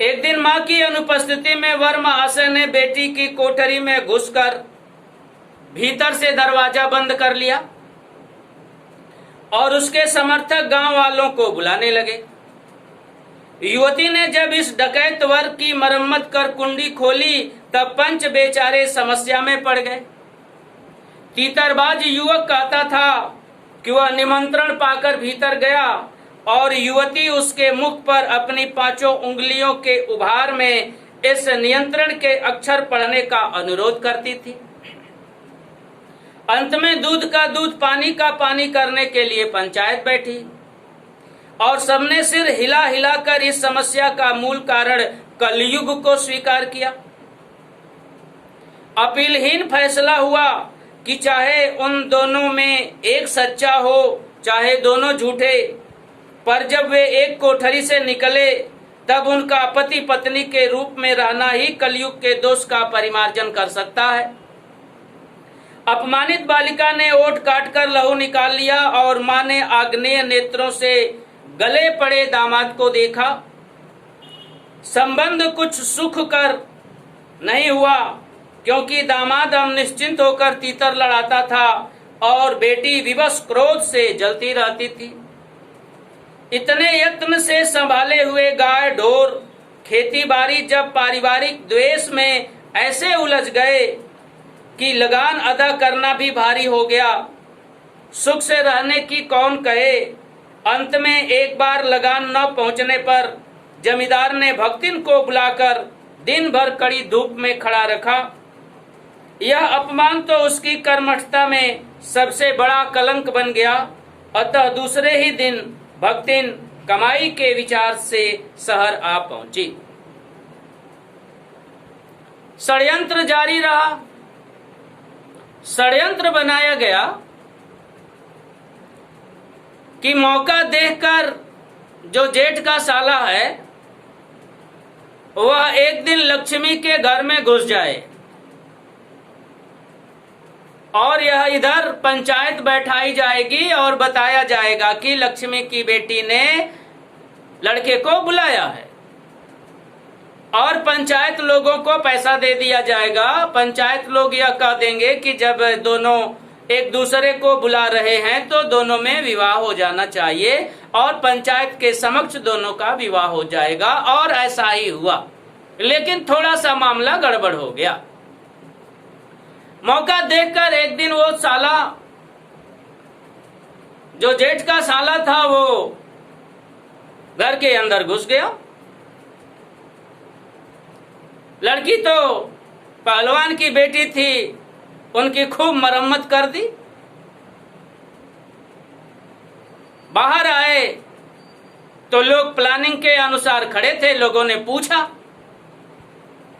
एक दिन मां की अनुपस्थिति में वर महाशय ने बेटी की कोठरी में घुसकर भीतर से दरवाजा बंद कर लिया और उसके समर्थक गांव वालों को बुलाने लगे। युवती ने जब इस डकैत वर की मरम्मत कर कुंडी खोली तब पंच बेचारे समस्या में पड़ गए। तीतरबाज युवक कहता था कि वह निमंत्रण पाकर भीतर गया और युवती उसके मुख पर अपनी 5 उंगलियों के उभार में इस नियंत्रण के अक्षर पढ़ने का अनुरोध करती थी। अंत में दूध का दूध पानी का पानी करने के लिए पंचायत बैठी और सबने सिर हिला हिलाकर इस समस्या का मूल कारण कलयुग को स्वीकार किया। अपीलहीन फैसला हुआ कि चाहे उन दोनों में एक सच्चा हो चाहे दोनों झूठे, पर जब वे एक कोठरी से निकले तब उनका पति पत्नी के रूप में रहना ही कलयुग के दोष का परिमार्जन कर सकता है। अपमानित बालिका ने ओठ काटकर लहू निकाल लिया और मां ने आग्नेय नेत्रों से गले पड़े दामाद को देखा। संबंध कुछ सुख कर नहीं हुआ क्योंकि दामाद अब निश्चिंत होकर तीतर लड़ाता था और बेटी विवश क्रोध से जलती रहती थी। इतने यत्न से संभाले हुए गाय ढोर खेती बाड़ी जब पारिवारिक द्वेष में ऐसे उलझ गए कि लगान अदा करना भी भारी हो गया। सुख से रहने की कौन कहे। अंत में एक बार लगान न पहुंचने पर जमींदार ने भक्तिन को बुलाकर दिन भर कड़ी धूप में खड़ा रखा। यह अपमान तो उसकी कर्मठता में सबसे बड़ा कलंक बन गया। अतः दूसरे ही दिन भक्तिन कमाई के विचार से शहर आ पहुंची। षड्यंत्र जारी रहा। षड्यंत्र बनाया गया कि मौका देखकर जो जेठ का साला है वह एक दिन लक्ष्मी के घर में घुस जाए और यह इधर पंचायत बैठाई जाएगी और बताया जाएगा कि लक्ष्मी की बेटी ने लड़के को बुलाया है और पंचायत लोगों को पैसा दे दिया जाएगा। पंचायत लोग यह कह देंगे कि जब दोनों एक दूसरे को बुला रहे हैं तो दोनों में विवाह हो जाना चाहिए और पंचायत के समक्ष दोनों का विवाह हो जाएगा। और ऐसा ही हुआ, लेकिन थोड़ा सा मामला गड़बड़ हो गया। मौका देखकर एक दिन वो साला जो जेठ का साला था वो घर के अंदर घुस गया। लड़की तो पहलवान की बेटी थी, उनकी खूब मरम्मत कर दी। बाहर आए तो लोग प्लानिंग के अनुसार खड़े थे। लोगों ने पूछा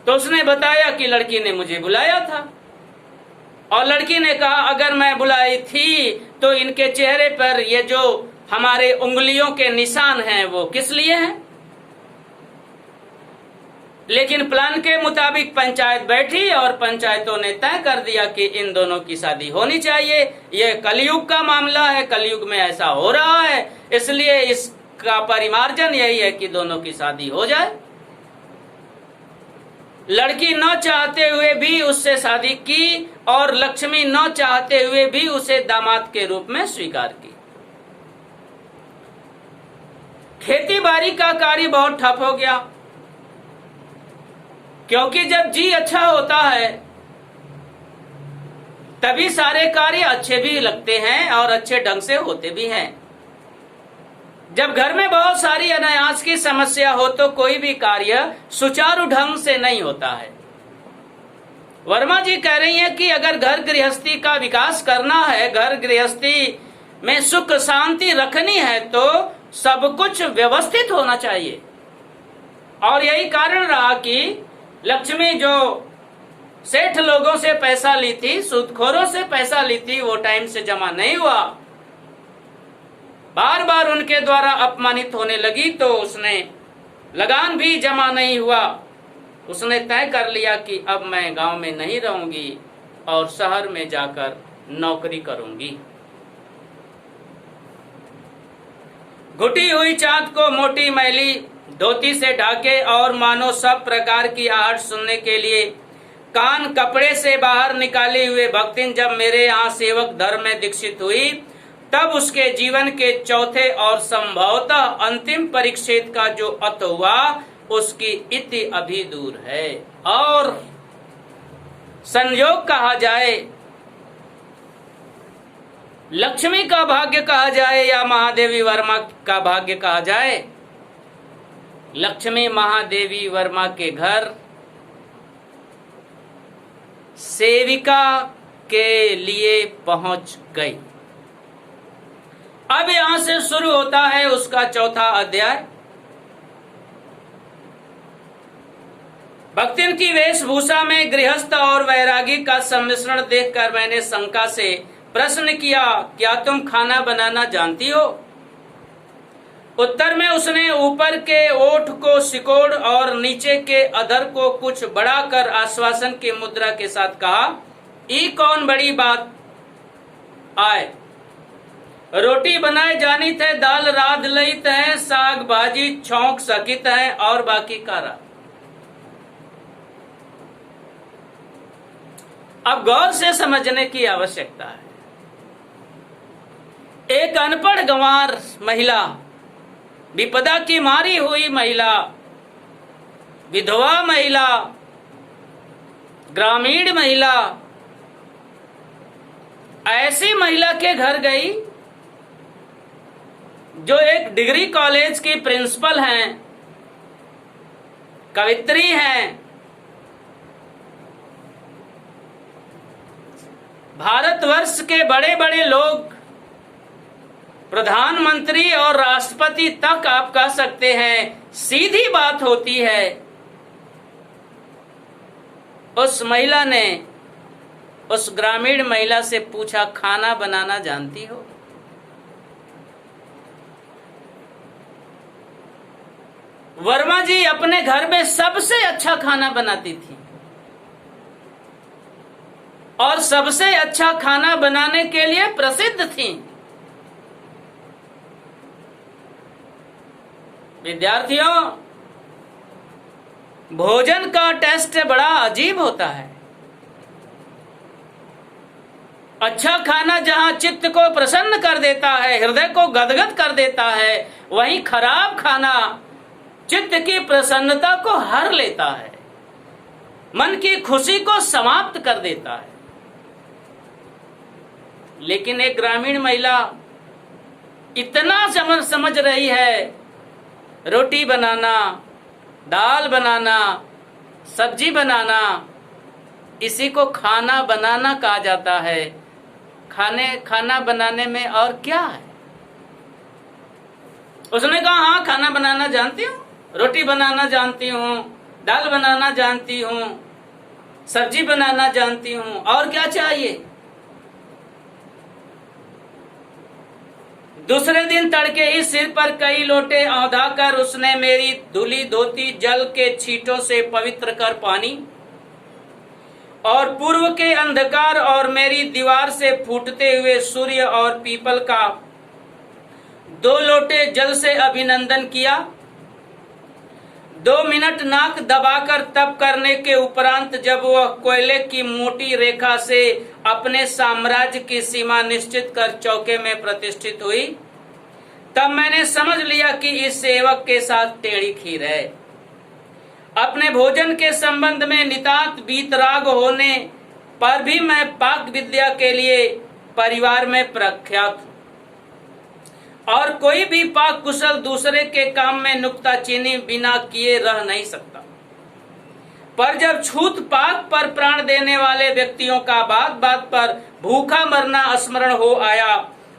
तो उसने बताया कि लड़की ने मुझे बुलाया था और लड़की ने कहा अगर मैं बुलाई थी तो इनके चेहरे पर ये जो हमारे उंगलियों के निशान हैं वो किस लिए हैं। लेकिन प्लान के मुताबिक पंचायत बैठी और पंचायतों ने तय कर दिया कि इन दोनों की शादी होनी चाहिए। यह कलयुग का मामला है, कलयुग में ऐसा हो रहा है, इसलिए इसका परिमार्जन यही है कि दोनों की शादी हो जाए। लड़की न चाहते हुए भी उससे शादी की और लक्ष्मी न चाहते हुए भी उसे दामाद के रूप में स्वीकार की। खेती बाड़ी का कार्य बहुत ठप हो गया क्योंकि जब जी अच्छा होता है तभी सारे कार्य अच्छे भी लगते हैं और अच्छे ढंग से होते भी हैं। जब घर में बहुत सारी अनायास की समस्या हो तो कोई भी कार्य सुचारू ढंग से नहीं होता है। वर्मा जी कह रही हैं कि अगर घर गृहस्थी का विकास करना है, घर गृहस्थी में सुख शांति रखनी है तो सब कुछ व्यवस्थित होना चाहिए। और यही कारण रहा कि लक्ष्मी जो सेठ लोगों से पैसा ली थी, सूदखोरों से पैसा ली थी, वो टाइम से जमा नहीं हुआ, बार बार उनके द्वारा अपमानित होने लगी तो उसने लगान भी जमा नहीं हुआ। उसने तय कर लिया कि अब मैं गांव में नहीं रहूंगी और शहर में जाकर नौकरी करूंगी। घुटी हुई चांद को मोटी मैली धोती से ढाके और मानो सब प्रकार की आहट सुनने के लिए कान कपड़े से बाहर निकाले हुए भक्तिन जब मेरे यहाँ सेवक धर्म में दीक्षित हुई, तब उसके जीवन के चौथे और संभवतः अंतिम परिच्छेद का जो अंत हुआ, उसकी इति अभी दूर है। और संयोग कहा जाए, लक्ष्मी का भाग्य कहा जाए या महादेवी वर्मा का भाग्य कहा जाए, लक्ष्मी महादेवी वर्मा के घर सेविका के लिए पहुंच गई। अब यहां से शुरू होता है उसका चौथा अध्याय। भक्तिन की वेशभूषा में गृहस्थ और वैरागी का सम्मिश्रण देखकर मैंने शंका से प्रश्न किया, क्या तुम खाना बनाना जानती हो? उत्तर में उसने ऊपर के ओठ को सिकोड़ और नीचे के अधर को कुछ बढ़ाकर आश्वासन की मुद्रा के साथ कहा, ई कौन बड़ी बात आए, रोटी बनाए जानी थे, दाल राध लईत है, साग भाजी छौंक सकित है और बाकी कारा। अब गौर से समझने की आवश्यकता है। एक अनपढ़ गंवार महिला, विपदा की मारी हुई महिला, विधवा महिला, ग्रामीण महिला, ऐसी महिला के घर गई जो एक डिग्री कॉलेज की प्रिंसिपल हैं, कवित्री हैं, भारतवर्ष के बड़े बड़े लोग, प्रधानमंत्री और राष्ट्रपति तक आप कह सकते हैं, सीधी बात होती है। उस महिला ने उस ग्रामीण महिला से पूछा, खाना बनाना जानती हो? वर्मा जी अपने घर में सबसे अच्छा खाना बनाती थी और सबसे अच्छा खाना बनाने के लिए प्रसिद्ध थी। विद्यार्थियों, भोजन का टेस्ट बड़ा अजीब होता है। अच्छा खाना जहां चित्त को प्रसन्न कर देता है, हृदय को गदगद कर देता है, वहीं खराब खाना चित्त की प्रसन्नता को हर लेता है, मन की खुशी को समाप्त कर देता है। लेकिन एक ग्रामीण महिला इतना समझ रही है, रोटी बनाना, दाल बनाना, सब्जी बनाना, इसी को खाना बनाना कहा जाता है। खाना बनाने में और क्या है? उसने कहा, हाँ खाना बनाना जानती हूँ, रोटी बनाना जानती हूँ, दाल बनाना जानती हूँ, सब्जी बनाना जानती हूँ, और क्या चाहिए? दूसरे दिन तड़के ही सिर पर कई लोटे औंधाकर उसने मेरी धुली धोती जल के छींटों से पवित्र कर पानी और पूर्व के अंधकार और मेरी दीवार से फूटते हुए सूर्य और पीपल का 2 लोटे जल से अभिनंदन किया। 2 मिनट नाक दबाकर तप करने के उपरांत जब वह कोयले की मोटी रेखा से अपने साम्राज्य की सीमा निश्चित कर चौके में प्रतिष्ठित हुई, तब मैंने समझ लिया कि इस सेवक के साथ टेढ़ी खीर है। अपने भोजन के संबंध में नितांत वीतराग होने पर भी मैं पाक विद्या के लिए परिवार में प्रख्यात हूं और कोई भी पाक कुशल दूसरे के काम में नुक्ताचीनी बिना किए रह नहीं सकता। पर जब छूत पाक पर प्राण देने वाले व्यक्तियों का बात बात पर भूखा मरना स्मरण हो आया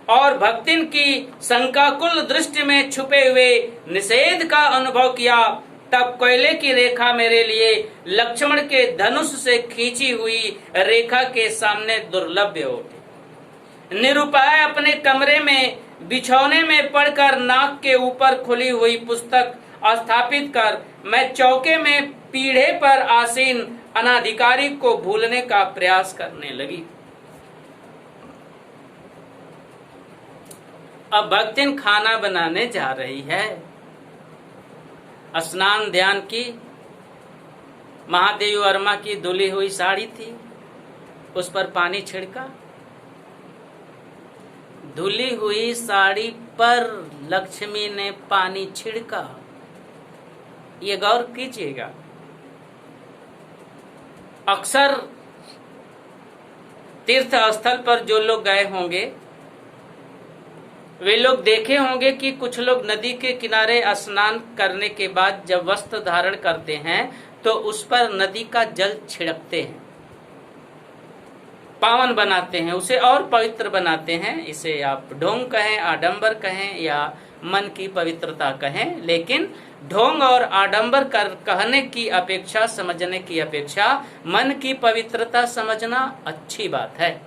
और भक्तिन की शंकाकुल दृष्टि में छुपे हुए निषेध का अनुभव किया, तब कोयले की रेखा मेरे लिए लक्ष्मण के धनुष से खींची हुई रेखा के सामने दुर्लभ हो उठी। निरुपाय अपने कमरे में बिछौने में पड़कर नाक के ऊपर खुली हुई पुस्तक स्थापित कर मैं चौके में पीढ़े पर आसीन अनाधिकारी को भूलने का प्रयास करने लगी। अब भक्तिन खाना बनाने जा रही है। स्नान ध्यान की। महादेवी वर्मा की धुली हुई साड़ी थी, उस पर पानी छिड़का। धुली हुई साड़ी पर लक्ष्मी ने पानी छिड़का। ये गौर कीजिएगा। अक्सर तीर्थ स्थल पर जो लोग गए होंगे वे लोग देखे होंगे कि कुछ लोग नदी के किनारे स्नान करने के बाद जब वस्त्र धारण करते हैं तो उस पर नदी का जल छिड़कते हैं, पावन बनाते हैं, उसे और पवित्र बनाते हैं। इसे आप ढोंग कहें, आडंबर कहें या मन की पवित्रता कहें, लेकिन ढोंग और आडंबर कहने की अपेक्षा, समझने की अपेक्षा मन की पवित्रता समझना अच्छी बात है।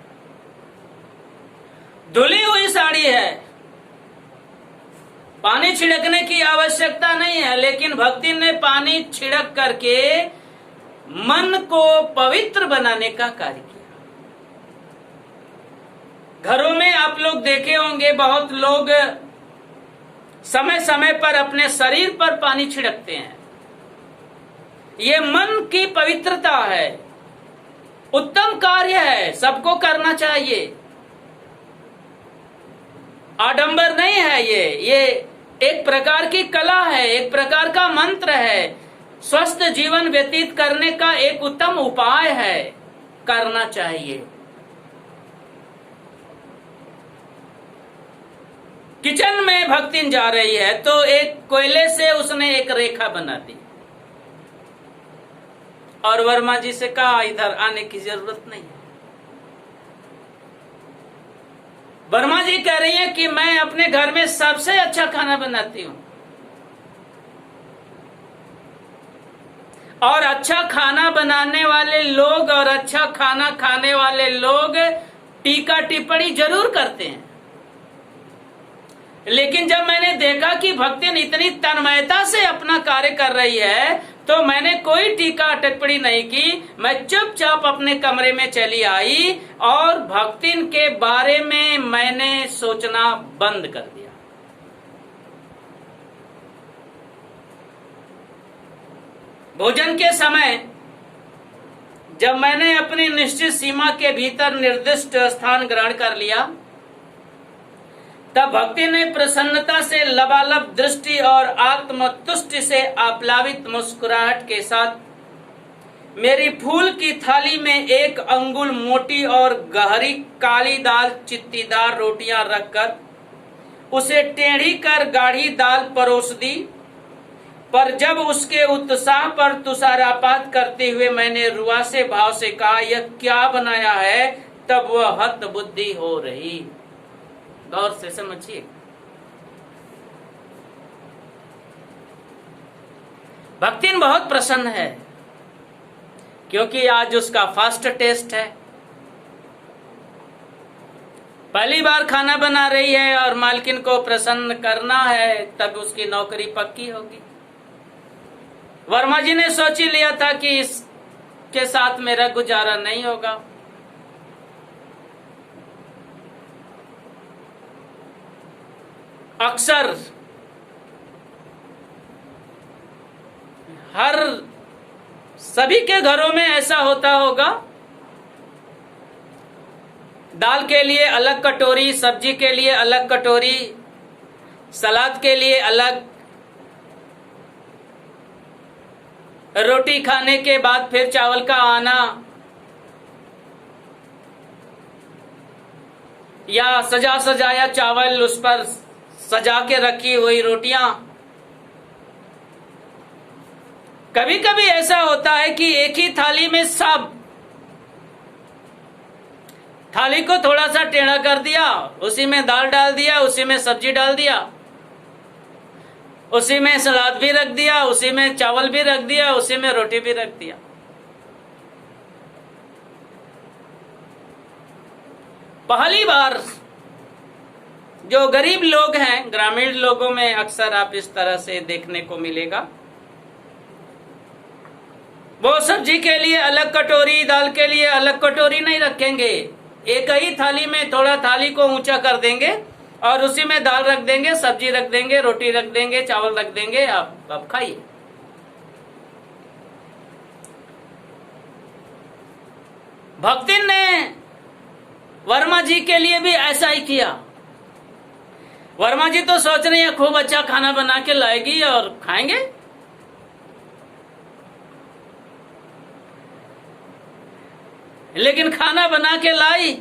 धुली हुई साड़ी है, पानी छिड़कने की आवश्यकता नहीं है, लेकिन भक्ति ने पानी छिड़क करके मन को पवित्र बनाने का कार्य किया। घरों में आप लोग देखे होंगे बहुत लोग समय समय पर अपने शरीर पर पानी छिड़कते हैं। ये मन की पवित्रता है, उत्तम कार्य है, सबको करना चाहिए। आडंबर नहीं है ये एक प्रकार की कला है, एक प्रकार का मंत्र है, स्वस्थ जीवन व्यतीत करने का एक उत्तम उपाय है, करना चाहिए। किचन में भक्तिन जा रही है तो एक कोयले से उसने एक रेखा बना दी और वर्मा जी से कहा इधर आने की जरूरत नहीं है। वर्मा जी कह रही है कि मैं अपने घर में सबसे अच्छा खाना बनाती हूं और अच्छा खाना बनाने वाले लोग और अच्छा खाना खाने वाले लोग टीका टिप्पणी जरूर करते हैं। लेकिन जब मैंने देखा कि भक्तिन इतनी तन्मयता से अपना कार्य कर रही है तो मैंने कोई टीका टिप्पणी नहीं की। मैं चुपचाप अपने कमरे में चली आई और भक्तिन के बारे में मैंने सोचना बंद कर दिया। भोजन के समय जब मैंने अपनी निश्चित सीमा के भीतर निर्दिष्ट स्थान ग्रहण कर लिया तब भक्ति ने प्रसन्नता से लबालब दृष्टि और आत्मतुष्टि से आप्लावित मुस्कुराहट के साथ मेरी फूल की थाली में 1 अंगुल मोटी और गहरी काली दाल चित्तीदार रोटियां रखकर उसे टेढ़ी कर गाढ़ी दाल परोस दी। पर जब उसके उत्साह पर तुषारापात करते हुए मैंने रुआसे भाव से कहा यह क्या बनाया है, तब वह हतबुद्धि हो रही। गौर से समझिए। भक्तिन बहुत प्रसन्न है क्योंकि आज उसका फर्स्ट टेस्ट है। पहली बार खाना बना रही है और मालकिन को प्रसन्न करना है, तब उसकी नौकरी पक्की होगी। वर्मा जी ने सोच ही लिया था कि इसके साथ मेरा गुजारा नहीं होगा। अक्सर हर सभी के घरों में ऐसा होता होगा, दाल के लिए अलग कटोरी, सब्जी के लिए अलग कटोरी, सलाद के लिए अलग, रोटी खाने के बाद फिर चावल का आना, या सजा सजाया चावल, उस पर सजा के रखी हुई रोटियां। कभी कभी ऐसा होता है कि एक ही थाली में सब, थाली को थोड़ा सा टेढ़ा कर दिया, उसी में दाल डाल दिया, उसी में सब्जी डाल दिया, उसी में सलाद भी रख दिया, उसी में चावल भी रख दिया, उसी में रोटी भी रख दिया। पहली बार जो गरीब लोग हैं, ग्रामीण लोगों में अक्सर आप इस तरह से देखने को मिलेगा, वो सब्जी के लिए अलग कटोरी, दाल के लिए अलग कटोरी नहीं रखेंगे। एक ही थाली में थोड़ा थाली को ऊंचा कर देंगे और उसी में दाल रख देंगे, सब्जी रख देंगे, रोटी रख देंगे, चावल रख देंगे, आप खाइए। भक्तिन ने वर्मा जी के लिए भी ऐसा ही किया। वर्मा जी तो सोच रहे हैं खूब अच्छा खाना बना के लाएगी और खाएंगे। लेकिन खाना बना के लाई,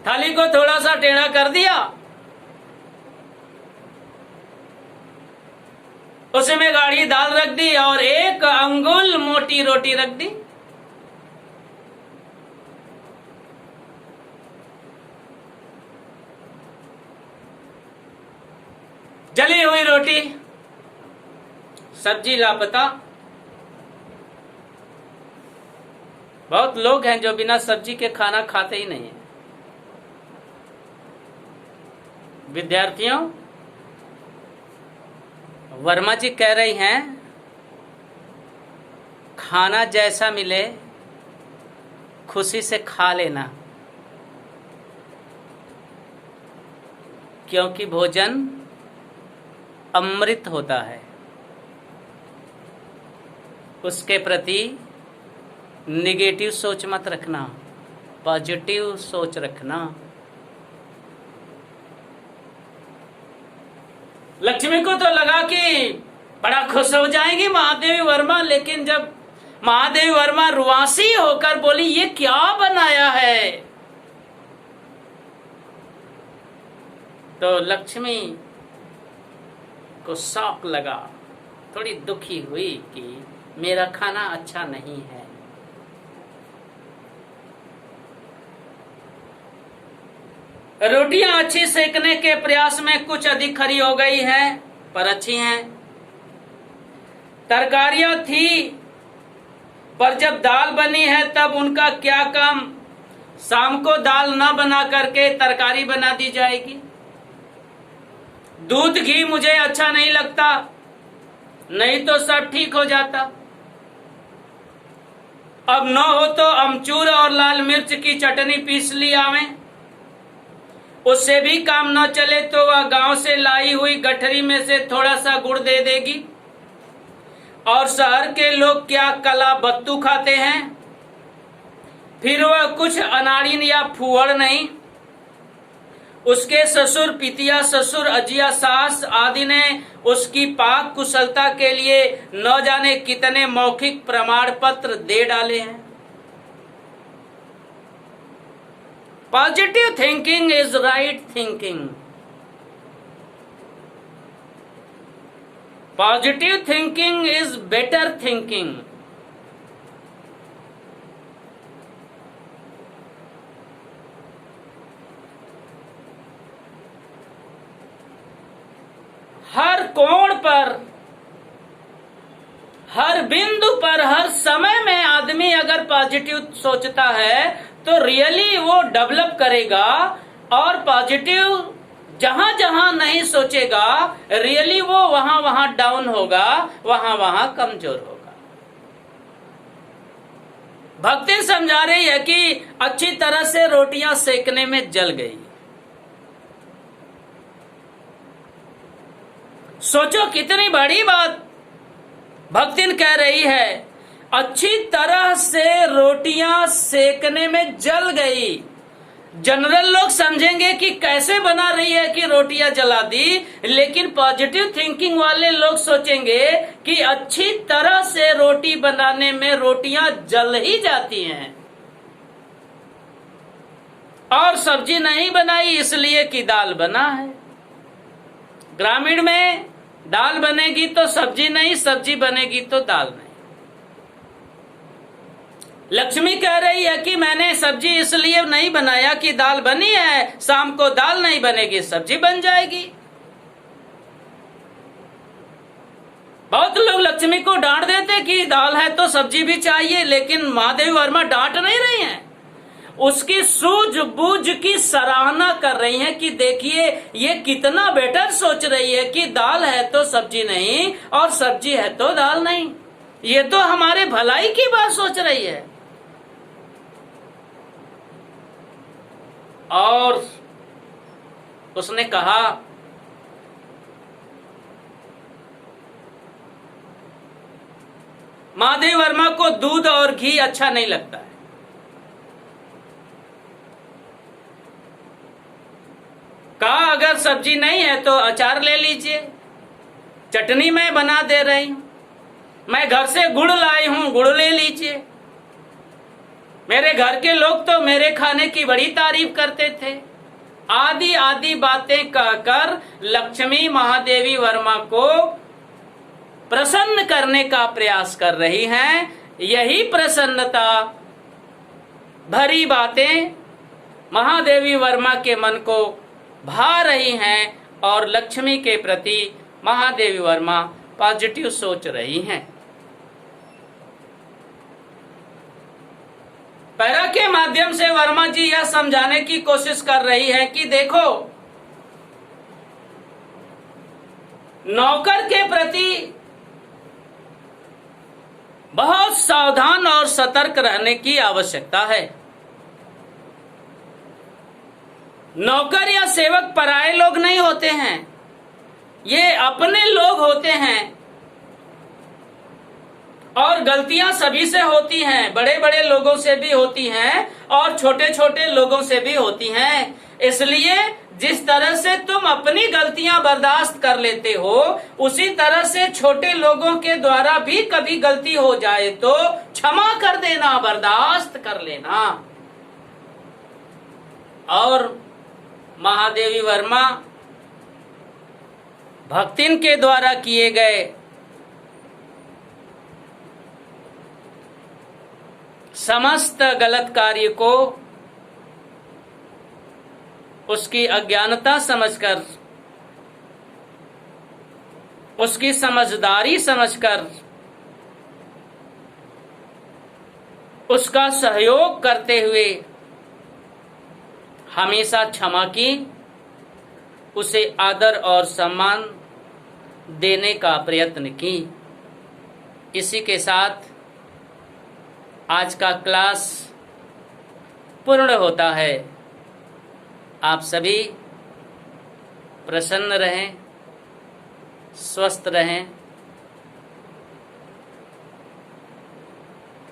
थाली को थोड़ा सा टेढ़ा कर दिया, उसमें गाढ़ी दाल रख दी और 1 अंगुल मोटी रोटी रख दी। जली हुई रोटी, सब्जी लापता। बहुत लोग हैं जो बिना सब्जी के खाना खाते ही नहीं है। विद्यार्थियों, वर्मा जी कह रही हैं खाना जैसा मिले खुशी से खा लेना, क्योंकि भोजन अमृत होता है। उसके प्रति निगेटिव सोच मत रखना, पॉजिटिव सोच रखना। लक्ष्मी को तो लगा कि बड़ा खुश हो जाएंगी महादेवी वर्मा, लेकिन जब महादेवी वर्मा रुआसी होकर बोली ये क्या बनाया है, तो लक्ष्मी को शौक लगा, थोड़ी दुखी हुई कि मेरा खाना अच्छा नहीं है। रोटियां अच्छी सेकने के प्रयास में कुछ अधिक खरी हो गई हैं, पर अच्छी हैं। तरकारियां थी, पर जब दाल बनी है तब उनका क्या काम। शाम को दाल न बना करके तरकारी बना दी जाएगी। दूध घी मुझे अच्छा नहीं लगता, नहीं तो सब ठीक हो जाता। अब न हो तो अमचूर और लाल मिर्च की चटनी पीस ली आवे, उससे भी काम न चले तो वह गांव से लाई हुई गठरी में से थोड़ा सा गुड़ दे देगी। और शहर के लोग क्या कला बत्तू खाते हैं, फिर वह कुछ अनाड़ीन या फुहड़ नहीं। उसके ससुर, पितिया ससुर, अजिया सास आदि ने उसकी पाक कुशलता के लिए न जाने कितने मौखिक प्रमाण पत्र दे डाले हैं। Positive thinking is right thinking. Positive thinking is better thinking. हर कोण पर, हर बिंदु पर, हर समय में आदमी अगर पॉजिटिव सोचता है तो रियली वो डेवलप करेगा, और पॉजिटिव जहां जहां नहीं सोचेगा रियली वो वहां वहां डाउन होगा, वहां वहां कमजोर होगा। भक्ति समझा रही है कि अच्छी तरह से रोटियां सेकने में जल गई। सोचो कितनी बड़ी बात भक्तिन कह रही है, अच्छी तरह से रोटियां सेकने में जल गई। जनरल लोग समझेंगे कि कैसे बना रही है कि रोटियां जला दी, लेकिन पॉजिटिव थिंकिंग वाले लोग सोचेंगे कि अच्छी तरह से रोटी बनाने में रोटियां जल ही जाती हैं, और सब्जी नहीं बनाई इसलिए कि दाल बना है। ग्रामीण में दाल बनेगी तो सब्जी नहीं, सब्जी बनेगी तो दाल नहीं। लक्ष्मी कह रही है कि मैंने सब्जी इसलिए नहीं बनाया कि दाल बनी है, शाम को दाल नहीं बनेगी, सब्जी बन जाएगी। बहुत लोग लक्ष्मी को डांट देते कि दाल है तो सब्जी भी चाहिए, लेकिन महादेवी वर्मा डांट नहीं रही हैं, उसकी सूझबूझ की सराहना कर रही हैं कि देखिए ये कितना बेटर सोच रही है कि दाल है तो सब्जी नहीं और सब्जी है तो दाल नहीं। ये तो हमारे भलाई की बात सोच रही है। और उसने कहा महादेवी वर्मा को दूध और घी अच्छा नहीं लगता है। कहा अगर सब्जी नहीं है तो अचार ले लीजिए, चटनी मैं बना दे रही हूं, मैं घर से गुड़ लाई हूं, गुड़ ले लीजिए। मेरे घर के लोग तो मेरे खाने की बड़ी तारीफ करते थे। आदि आदि बातें कहकर लक्ष्मी महादेवी वर्मा को प्रसन्न करने का प्रयास कर रही हैं। यही प्रसन्नता भरी बातें महादेवी वर्मा के मन को भा रही हैं और लक्ष्मी के प्रति महादेवी वर्मा पॉजिटिव सोच रही हैं। पैरा के माध्यम से वर्मा जी यह समझाने की कोशिश कर रही है कि देखो, नौकर के प्रति बहुत सावधान और सतर्क रहने की आवश्यकता है। नौकर या सेवक पराये लोग नहीं होते हैं, ये अपने लोग होते हैं और गलतियां सभी से होती हैं, बड़े बड़े लोगों से भी होती हैं और छोटे छोटे लोगों से भी होती हैं। इसलिए जिस तरह से तुम अपनी गलतियां बर्दाश्त कर लेते हो, उसी तरह से छोटे लोगों के द्वारा भी कभी गलती हो जाए तो क्षमा कर देना, बर्दाश्त कर लेना। और महादेवी वर्मा भक्तिन के द्वारा किए गए समस्त गलत कार्य को उसकी अज्ञानता समझकर, उसकी समझदारी समझकर, उसका सहयोग करते हुए हमेशा क्षमा की, उसे आदर और सम्मान देने का प्रयत्न की। इसी के साथ आज का क्लास पूर्ण होता है। आप सभी प्रसन्न रहें, स्वस्थ रहें।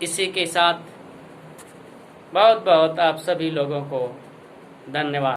इसी के साथ बहुत बहुत आप सभी लोगों को धन्यवाद।